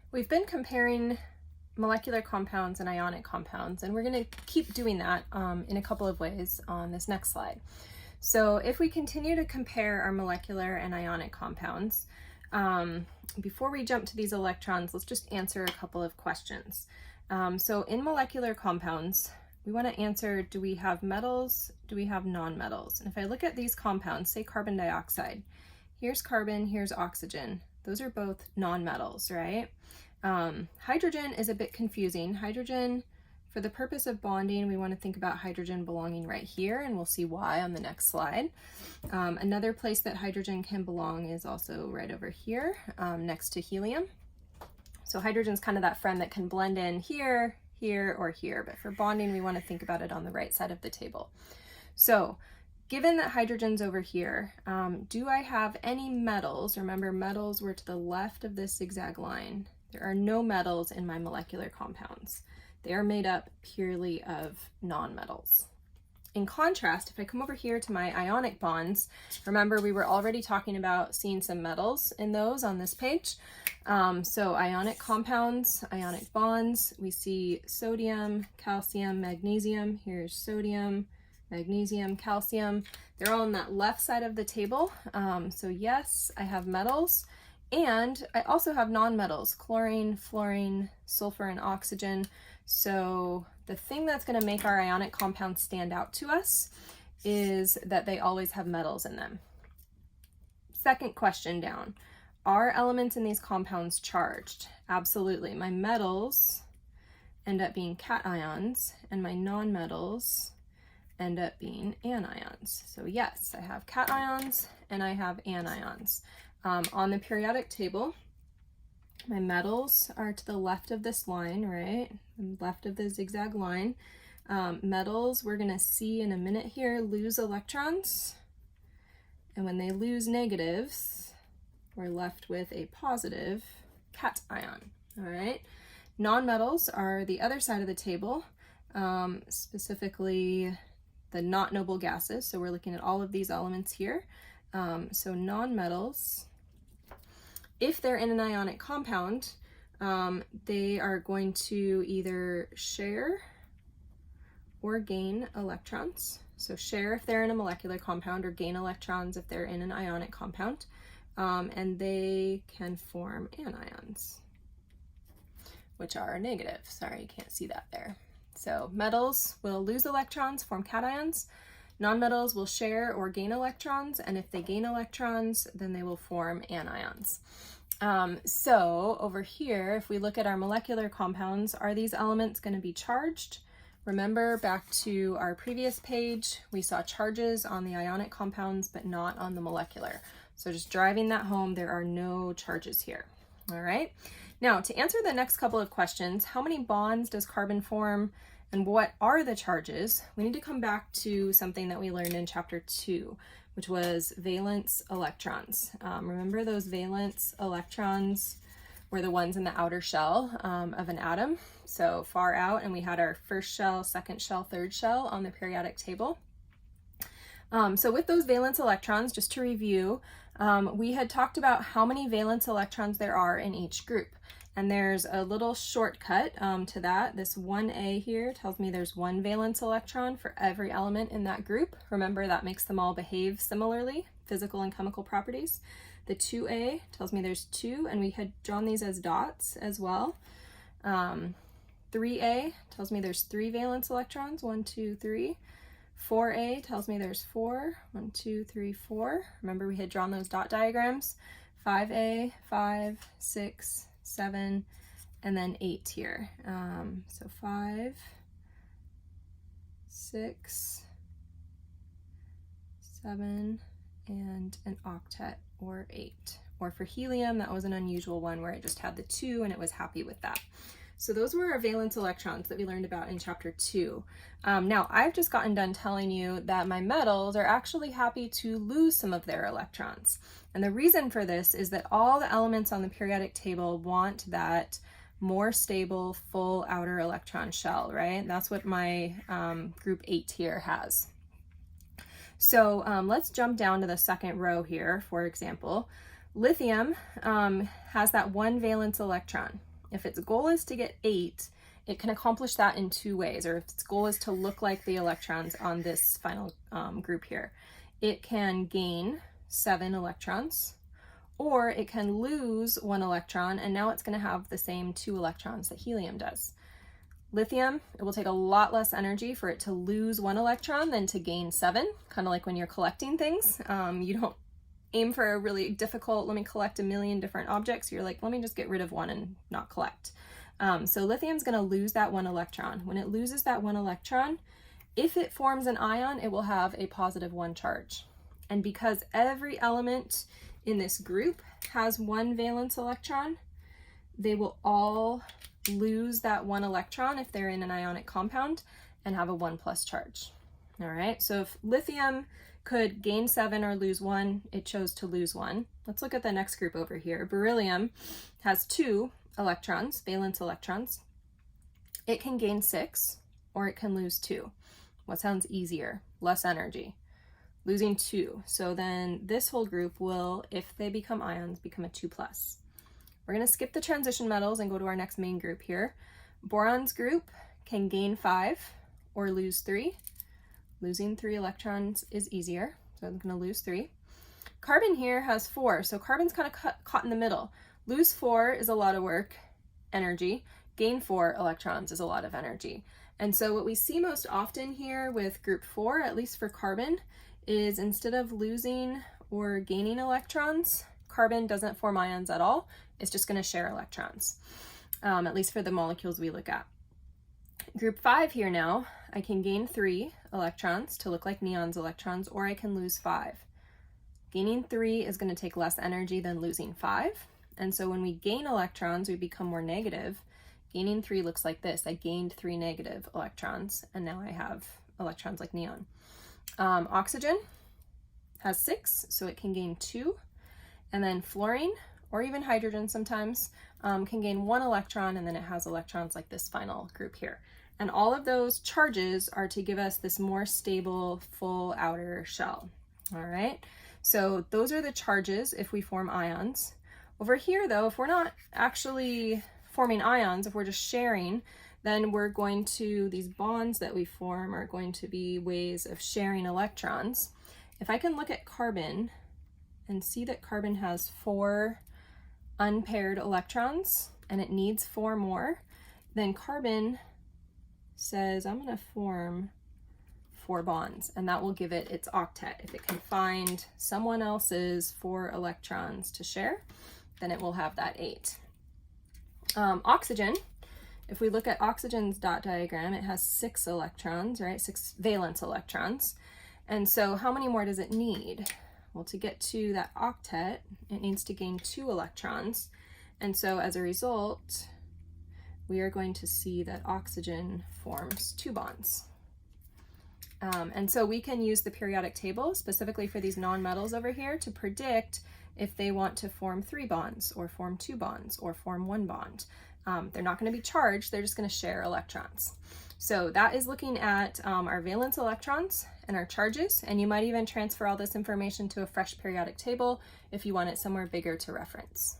We've been comparing molecular compounds and ionic compounds, and we're going to keep doing that in a couple of ways on this next slide. So if we continue to compare our molecular and ionic compounds, before we jump to these electrons, let's just answer a couple of questions. So in molecular compounds, we want to answer, do we have metals? Do we have nonmetals? And if I look at these compounds, say carbon dioxide, here's carbon, here's oxygen. Those are both nonmetals, right? Hydrogen is a bit confusing. Hydrogen, for the purpose of bonding, we want to think about hydrogen belonging right here, and we'll see why on the next slide. Another place that hydrogen can belong is also right over here, next to helium. So hydrogen's kind of that friend that can blend in here, here, or here, but for bonding, we want to think about it on the right side of the table. So given that hydrogen's over here, do I have any metals? Remember, metals were to the left of this zigzag line. There are no metals in my molecular compounds. They are made up purely of nonmetals. In contrast, if I come over here to my ionic bonds, remember we were already talking about seeing some metals in those on this page. So ionic compounds, ionic bonds, we see sodium, calcium, magnesium. Here's sodium, magnesium, calcium. They're all on that left side of the table. So yes, I have metals. And I also have nonmetals, chlorine, fluorine, sulfur, and oxygen. So the thing that's going to make our ionic compounds stand out to us is that they always have metals in them. Second question down. Are elements in these compounds charged? Absolutely. My metals end up being cations, and my nonmetals end up being anions. So yes, I have cations and I have anions. On the periodic table, my metals are to the left of this line, right? Left of the zigzag line. Metals, we're going to see in a minute here, lose electrons. And when they lose negatives, we're left with a positive cation, all right? Nonmetals are the other side of the table, specifically the not noble gases. So we're looking at all of these elements here. So nonmetals, if they're in an ionic compound, they are going to either share or gain electrons. So share if they're in a molecular compound, or gain electrons if they're in an ionic compound. And they can form anions, which are negative. Sorry, you can't see that there. So metals will lose electrons, form cations. Nonmetals will share or gain electrons, and if they gain electrons, then they will form anions. So over here, if we look at our molecular compounds, are these elements going to be charged? Remember back to our previous page, we saw charges on the ionic compounds, but not on the molecular. So just driving that home, there are no charges here. All right. Now to answer the next couple of questions, how many bonds does carbon form? And what are the charges? We need to come back to something that we learned in chapter 2, which was valence electrons. Remember those valence electrons were the ones in the outer shell of an atom, so far out, and we had our first shell, second shell, third shell on the periodic table. So with those valence electrons, just to review, we had talked about how many valence electrons there are in each group. And there's a little shortcut to that. This 1A here tells me there's one valence electron for every element in that group. Remember, that makes them all behave similarly, physical and chemical properties. The 2A tells me there's two, and we had drawn these as dots as well. 3A tells me there's three valence electrons, 1, 2, 3. 4A tells me there's 4, 1, 2, 3, 4. Remember, we had drawn those dot diagrams. 5A, 5, 6, 7, and then 8 here. So 5, 6, 7, and an octet, or 8. Or for helium, that was an unusual one where it just had the 2 and it was happy with that. So those were our valence electrons that we learned about in chapter 2. Now I've just gotten done telling you that my metals are actually happy to lose some of their electrons. And the reason for this is that all the elements on the periodic table want that more stable full outer electron shell, right? That's what my group 8 here has. So let's jump down to the second row here, for example. Lithium has that one valence electron. If its goal is to get 8, it can accomplish that in 2 ways, or if its goal is to look like the electrons on this final group here. It can gain 7 electrons, or it can lose 1 electron, and now it's going to have the same 2 electrons that helium does. Lithium, it will take a lot less energy for it to lose 1 electron than to gain 7, kind of like when you're collecting things. You don't aim for a really difficult, let me collect a million different objects. You're like, let me just get rid of 1 and not collect. So lithium's going to lose that 1 electron. When it loses that 1 electron, if it forms an ion, it will have a positive 1 charge. And because every element in this group has 1 valence electron, they will all lose that 1 electron if they're in an ionic compound and have a 1+ charge. All right, so if lithium could gain 7 or lose 1, it chose to lose 1. Let's look at the next group over here. Beryllium has 2 electrons, valence electrons. It can gain 6 or it can lose 2. What sounds easier? Less energy. Losing 2. So then this whole group will, if they become ions, become a 2+. We're going to skip the transition metals and go to our next main group here. Boron's group can gain 5 or lose 3. Losing 3 electrons is easier, so I'm going to lose 3. Carbon here has 4, so carbon's kind of caught in the middle. Lose 4 is a lot of work, energy. Gain 4 electrons is a lot of energy. And so what we see most often here with group 4, at least for carbon, is instead of losing or gaining electrons, carbon doesn't form ions at all. It's just going to share electrons, at least for the molecules we look at. Group 5 here now, I can gain 3 electrons to look like neon's electrons, or I can lose 5. Gaining 3 is going to take less energy than losing 5. And so when we gain electrons, we become more negative. Gaining 3 looks like this. I gained 3 negative electrons, and now I have electrons like neon. Oxygen has 6, so it can gain 2. And then fluorine, or even hydrogen sometimes, can gain 1 electron, and then it has electrons like this final group here. And all of those charges are to give us this more stable, full outer shell. All right, so those are the charges if we form ions. Over here though, if we're not actually forming ions, if we're just sharing, then we're going to, these bonds that we form are going to be ways of sharing electrons. If I can look at carbon and see that carbon has 4 unpaired electrons and it needs 4 more, then carbon says, I'm going to form 4 bonds, and that will give it its octet. If it can find someone else's 4 electrons to share, then it will have that 8. Oxygen, if we look at oxygen's dot diagram, it has 6 electrons, right? 6 valence electrons. And so how many more does it need? Well, to get to that octet, it needs to gain 2 electrons. And so as a result, we are going to see that oxygen forms 2 bonds. And so we can use the periodic table specifically for these nonmetals over here to predict if they want to form 3 bonds or form 2 bonds or form 1 bond. They're not going to be charged, they're just going to share electrons. So that is looking at our valence electrons and our charges, and you might even transfer all this information to a fresh periodic table if you want it somewhere bigger to reference.